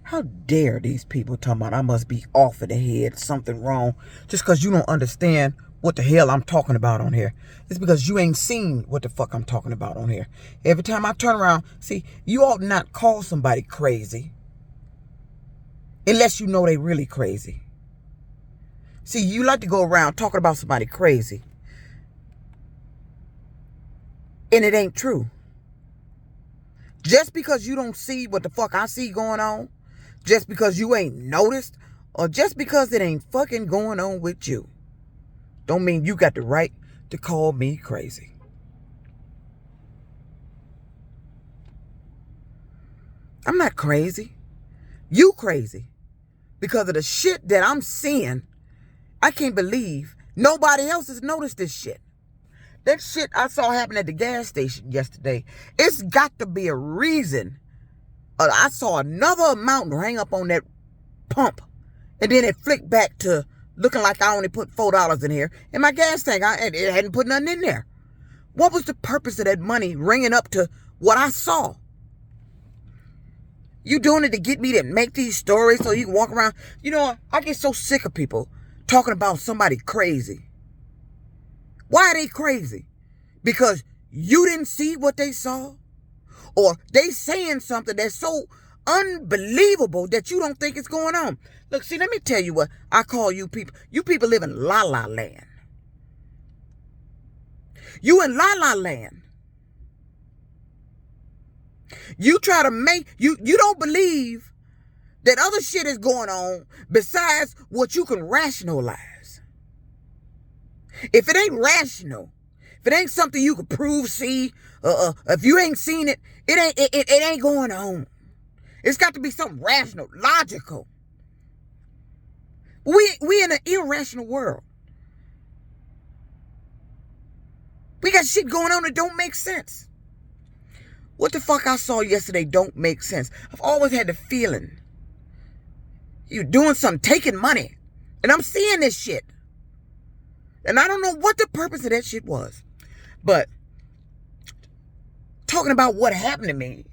How dare these people talking about I must be off of the head, something wrong, just because you don't understand what the hell I'm talking about on here. It's because you ain't seen what the fuck I'm talking about on here. Every time I turn around, see, you ought not call somebody crazy unless you know they really crazy. See, you like to go around talking about somebody crazy, and it ain't true. Just because you don't see what the fuck I see going on, just because you ain't noticed, or just because it ain't fucking going on with you, don't mean you got the right to call me crazy. I'm not crazy. You crazy. Because of the shit that I'm seeing, I can't believe nobody else has noticed this shit. That shit I saw happen at the gas station yesterday, it's got to be a reason. I saw another amount hang up on that pump, and then it flicked back to looking like I only put $4 in here. In my gas tank, it hadn't put nothing in there. What was the purpose of that money ringing up to what I saw? You doing it to get me to make these stories so you can walk around? You know, I get so sick of people talking about somebody crazy. Why are they crazy? Because you didn't see what they saw? Or they saying something that's so unbelievable that you don't think it's going on. Look, see, let me tell you what I call you people. You people live in la la land. You in la la land. You try to make, you don't believe that other shit is going on besides what you can rationalize. If it ain't rational, if it ain't something you can prove, see, if you ain't seen it, it ain't going on. It's got to be something rational, logical. We in an irrational world. We got shit going on that don't make sense. What the fuck I saw yesterday don't make sense. I've always had the feeling you doing something, taking money, and I'm seeing this shit. And I don't know what the purpose of that shit was. But talking about what happened to me.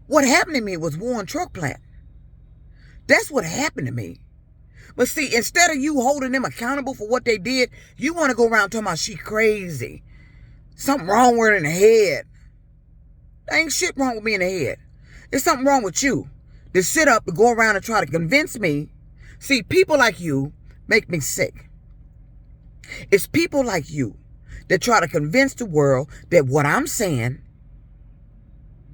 What happened to me was Warren Truck Plant. That's what happened to me. But see, instead of you holding them accountable for what they did, you want to go around talking about she crazy. Something wrong with her in the head. There ain't shit wrong with me in the head. There's something wrong with you to sit up and go around and try to convince me. See, people like you make me sick. It's people like you that try to convince the world that what I'm saying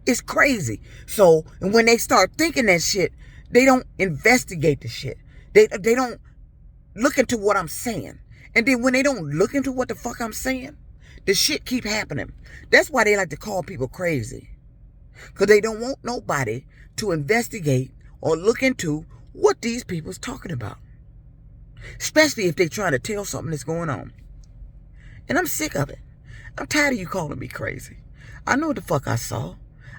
is crazy. So, and when they start thinking that shit, they don't investigate the shit. They don't look into what I'm saying. And then when they don't look into what the fuck I'm saying, the shit keep happening. That's why they like to call people crazy. Because they don't want nobody to investigate or look into what these people's talking about. Especially if they trying to tell something that's going on. And I'm sick of it. I'm tired of you calling me crazy. I know what the fuck I saw.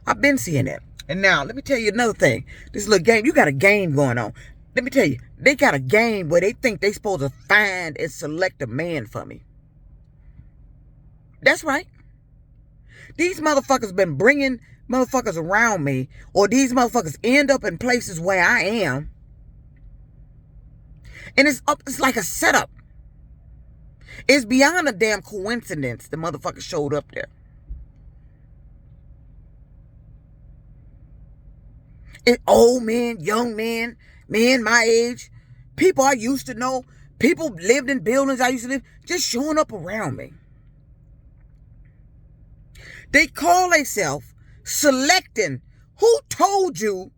I've been seeing that. And now, let me tell you another thing. This little game, you got a game going on. Let me tell you, they got a game where they think they supposed to find and select a man for me. That's right. These motherfuckers been bringing motherfuckers around me, or these motherfuckers end up in places where I am. And it's like a setup. It's beyond a damn coincidence the motherfucker showed up there. It's old men, young men, men my age, people I used to know, people lived in buildings I used to live, just showing up around me. They call themselves selecting. Who told you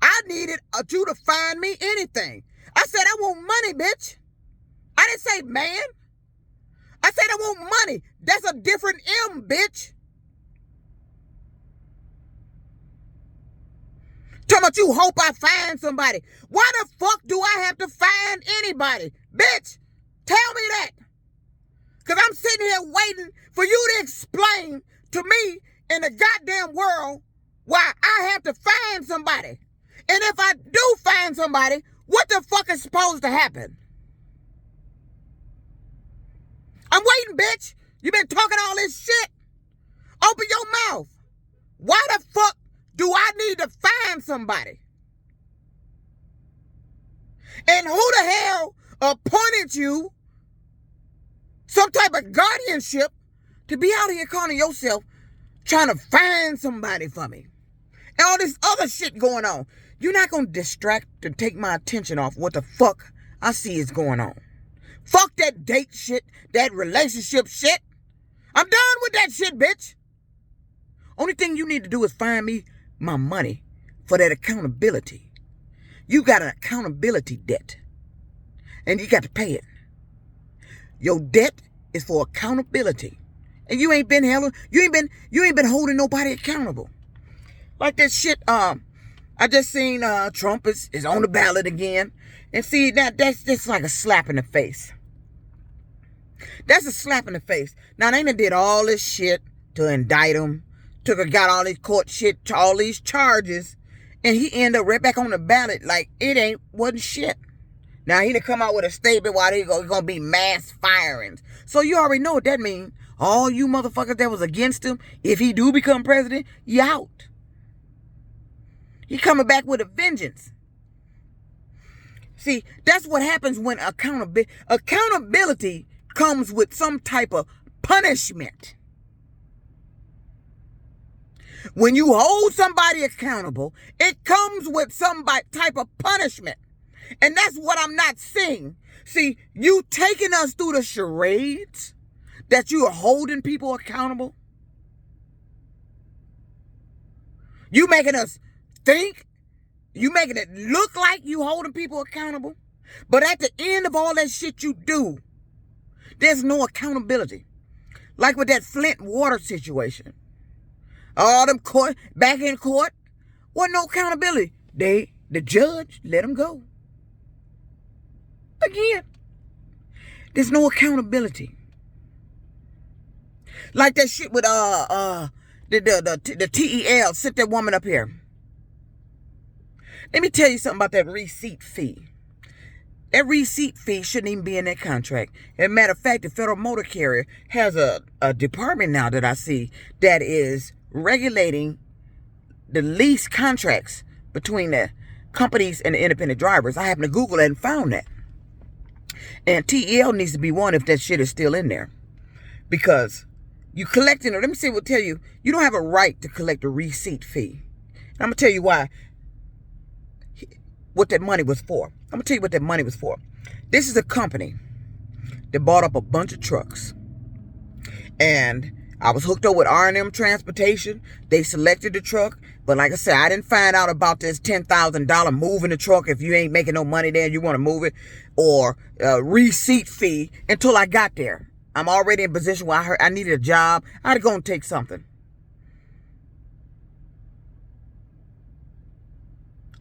I needed you to find me anything? I said I want money, bitch. I didn't say man. I said I want money. That's a different M, bitch. Talking about you hope I find somebody. Why the fuck do I have to find anybody? Bitch, tell me that. Because I'm sitting here waiting for you to explain to me in the goddamn world why I have to find somebody. And if I do find somebody, what the fuck is supposed to happen? I'm waiting, bitch. You been talking all this shit. Open your mouth. Why the fuck do I need to find somebody? And who the hell appointed you some type of guardianship to be out here calling yourself trying to find somebody for me? And all this other shit going on. You're not going to distract to take my attention off what the fuck I see is going on. Fuck that date shit, that relationship shit. I'm done with that shit, bitch. Only thing you need to do is find me my money for that accountability. You got an accountability debt. And you got to pay it. Your debt is for accountability. And you ain't been holding nobody accountable. Like that shit, I just seen Trump is on the ballot again. And see, that's just like a slap in the face. That's a slap in the face. Now, they done did all this shit to indict him. Got all this court shit, all these charges. And he ended up right back on the ballot like it wasn't shit. Now, he done come out with a statement while there's going to be mass firings. So you already know what that means. All you motherfuckers that was against him, if he do become president, you out. He coming back with a vengeance. See, that's what happens when accountability comes with some type of punishment. When you hold somebody accountable, it comes with some type of punishment. And that's what I'm not seeing. See, you taking us through the charades that you are holding people accountable. You making us think. You making it look like you holding people accountable. But at the end of all that shit you do, there's no accountability. Like with that Flint water situation. All them back in court, wasn't no accountability. The judge let them go. Again, there's no accountability. Like that shit with the TEL, sit that woman up here. Let me tell you something about that receipt fee. That receipt fee shouldn't even be in that contract. As a matter of fact, the Federal Motor Carrier has a department now that I see that is regulating the lease contracts between the companies and the independent drivers. I happened to Google that and found that. And TEL needs to be one if that shit is still in there. Because you collecting it. Let me see what tell you. You don't have a right to collect a receipt fee. And I'm going to tell you why. What that money was for. I'm going to tell you what that money was for. This is a company that bought up a bunch of trucks. And I was hooked up with R&M Transportation. They selected the truck. But like I said, I didn't find out about this $10,000 moving the truck if you ain't making no money there and you want to move it. Or receipt fee until I got there. I'm already in a position where I heard I needed a job. I had to go and take something.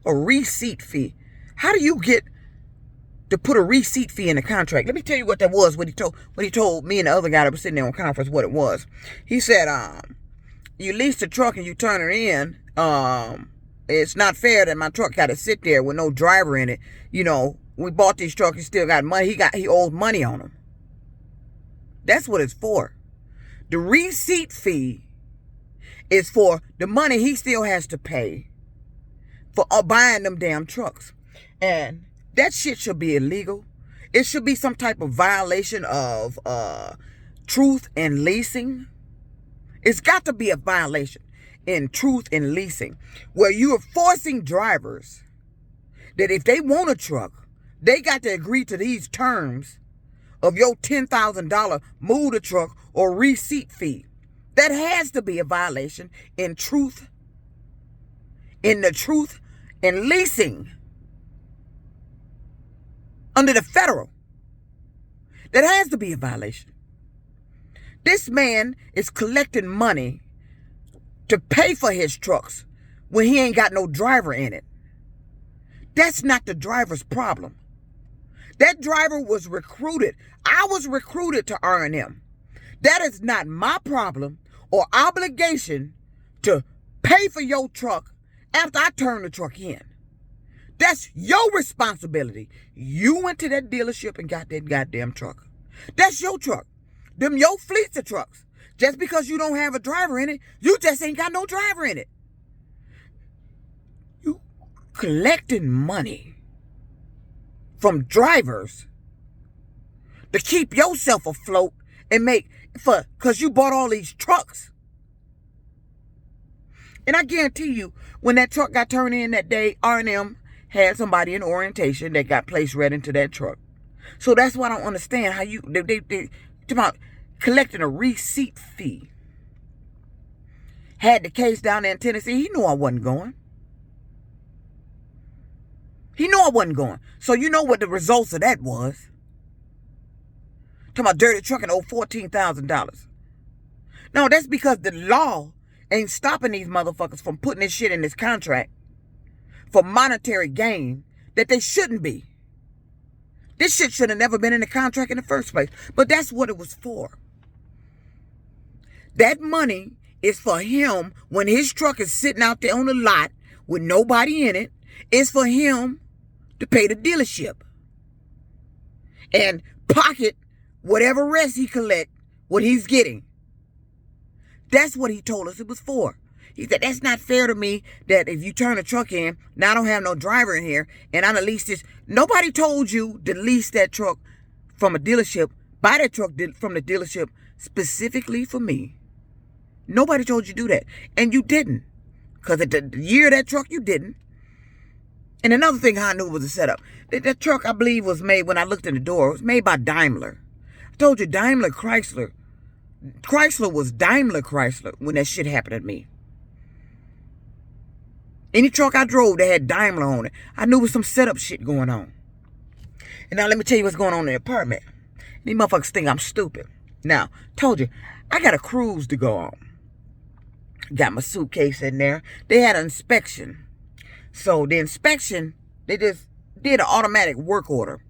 A receipt fee. How do you get to put a receipt fee in the contract? Let me tell you what that was. What he told me and the other guy that was sitting there on conference, what it was. He said, you lease the truck and you turn it in. It's not fair that my truck got to sit there with no driver in it. You know, we bought these trucks. He still got money. He owes money on them. That's what it's for. The receipt fee is for the money he still has to pay for buying them damn trucks. And that shit should be illegal. It should be some type of violation of truth in leasing. It's got to be a violation in truth in leasing where you are forcing drivers that if they want a truck, they got to agree to these terms of your $10,000 move the truck or receipt fee. That has to be a violation in truth, in the truth in leasing under the federal. That has to be a violation. This man is collecting money to pay for his trucks when he ain't got no driver in it. That's not the driver's problem. That driver was recruited. I was recruited to R&M. That is not my problem or obligation to pay for your truck after I turn the truck in. That's your responsibility. You went to that dealership and got that goddamn truck. That's your truck. Them your fleets of trucks. Just because you don't have a driver in it, you just ain't got no driver in it. You collecting money from drivers to keep yourself afloat and because you bought all these trucks. And I guarantee you, when that truck got turned in that day, R&M had somebody in orientation that got placed right into that truck. So that's why I don't understand how they talk about collecting a receipt fee. Had the case down there in Tennessee. He knew I wasn't going. He knew I wasn't going. So you know what the results of that was. Talking about dirty trucking owe $14,000. No, that's because the law ain't stopping these motherfuckers from putting this shit in this contract for monetary gain that they shouldn't be. This shit should have never been in the contract in the first place. But that's what it was for. That money is for him when his truck is sitting out there on the lot with nobody in it. It's for him to pay the dealership and pocket whatever rest he collect, what he's getting. That's what he told us it was for. He said, that's not fair to me that if you turn a truck in, now I don't have no driver in here, and I'm to lease this. Nobody told you to lease that truck from a dealership, buy that truck from the dealership specifically for me. Nobody told you to do that. And you didn't. Because at the year of that truck, you didn't. And another thing how I knew it was a setup. That truck, I believe, was made, when I looked in the door, it was made by Daimler. I told you, Daimler Chrysler. Chrysler was Daimler Chrysler when that shit happened to me. Any truck I drove that had Daimler on it, I knew there was some setup shit going on. And now let me tell you what's going on in the apartment. These motherfuckers think I'm stupid. Now, told you, I got a cruise to go on. Got my suitcase in there. They had an inspection. So the inspection, they just did an automatic work order.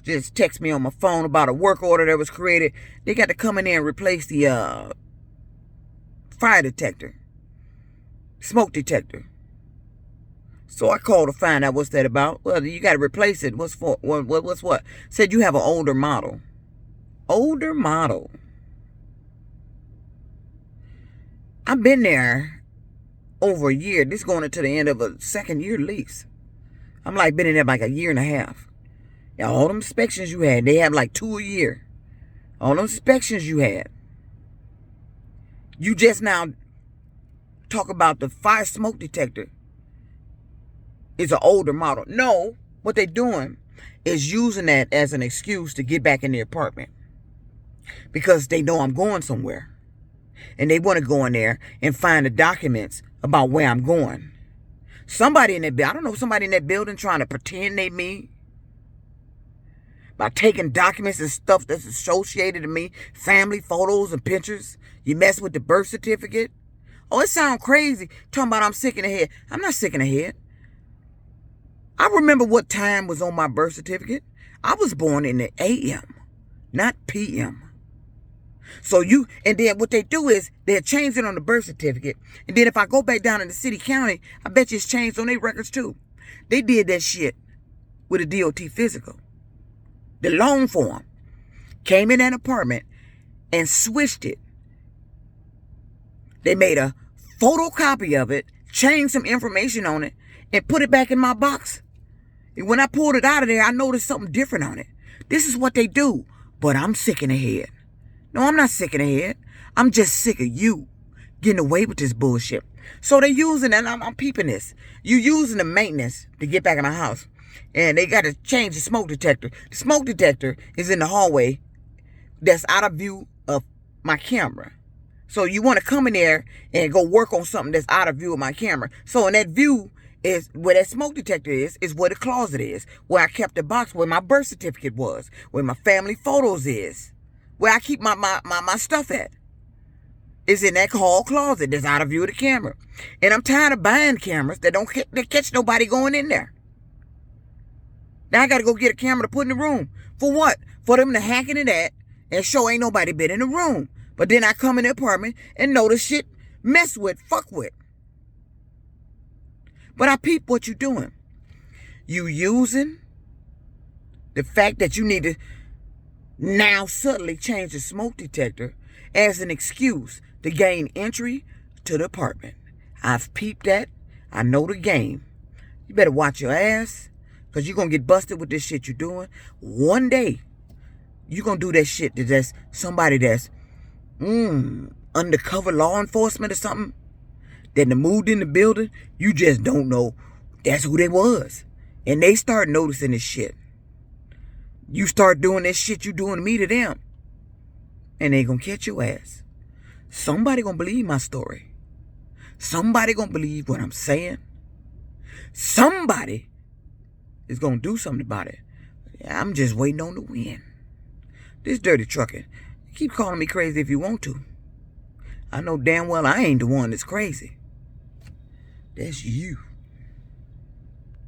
Just text me on my phone about a work order that was created. They got to come in there and replace the fire detector, smoke detector. So I called to find out what's that about. Well, you got to replace it. What's for? What's what? Said you have an older model. Older model. I've been there over a year. This is going into the end of a second year lease. I'm like been in there like a year and a half. Now, all them inspections you had, they have like 2 a year. All them inspections you had. You just now talk about the fire smoke detector. It's an older model. No, what they're doing is using that as an excuse to get back in the apartment. Because they know I'm going somewhere. And they want to go in there and find the documents about where I'm going. Somebody in that building, I don't know, somebody in that building trying to pretend they me. By taking documents and stuff that's associated to me, family photos and pictures. You mess with the birth certificate. Oh, it sounds crazy talking about I'm sick in the head. I'm not sick in the head. I remember what time was on my birth certificate. I was born in the AM, not PM. So and then what they do is they'll change it on the birth certificate. And then if I go back down in the city county, I bet you it's changed on their records too. They did that shit with a DOT physical. The loan form came in an apartment and switched it. They made a photocopy of it, changed some information on it, and put it back in my box. And when I pulled it out of there, I noticed something different on it. This is what they do. But I'm sick in the head. No, I'm not sick in the head. I'm just sick of you getting away with this bullshit. So they're using, and I'm peeping this. You using the maintenance to get back in my house. And they got to change the smoke detector. The smoke detector is in the hallway that's out of view of my camera. So you want to come in there and go work on something that's out of view of my camera. So in that view is where that smoke detector is where the closet is. Where I kept the box, where my birth certificate was. Where my family photos is. Where I keep my stuff at. Is in that hall closet that's out of view of the camera. And I'm tired of buying cameras that don't catch nobody going in there. Now I got to go get a camera to put in the room. For what? For them to hack into that and show ain't nobody been in the room. But then I come in the apartment and notice shit mess with, fuck with. But I peep what you doing. You using the fact that you need to now suddenly change the smoke detector as an excuse to gain entry to the apartment. I've peeped that. I know the game. You better watch your ass. Because you're going to get busted with this shit you're doing. One day, you're going to do that shit to that's somebody that's undercover law enforcement or something. That moved in the building. You just don't know that's who they was. And they start noticing this shit. You start doing this shit you doing to me to them. And they going to catch your ass. Somebody going to believe my story. Somebody going to believe what I'm saying. Somebody is going to do something about it. I'm just waiting on the wind. This dirty trucker, keep calling me crazy if you want to. I know damn well I ain't the one that's crazy. That's you.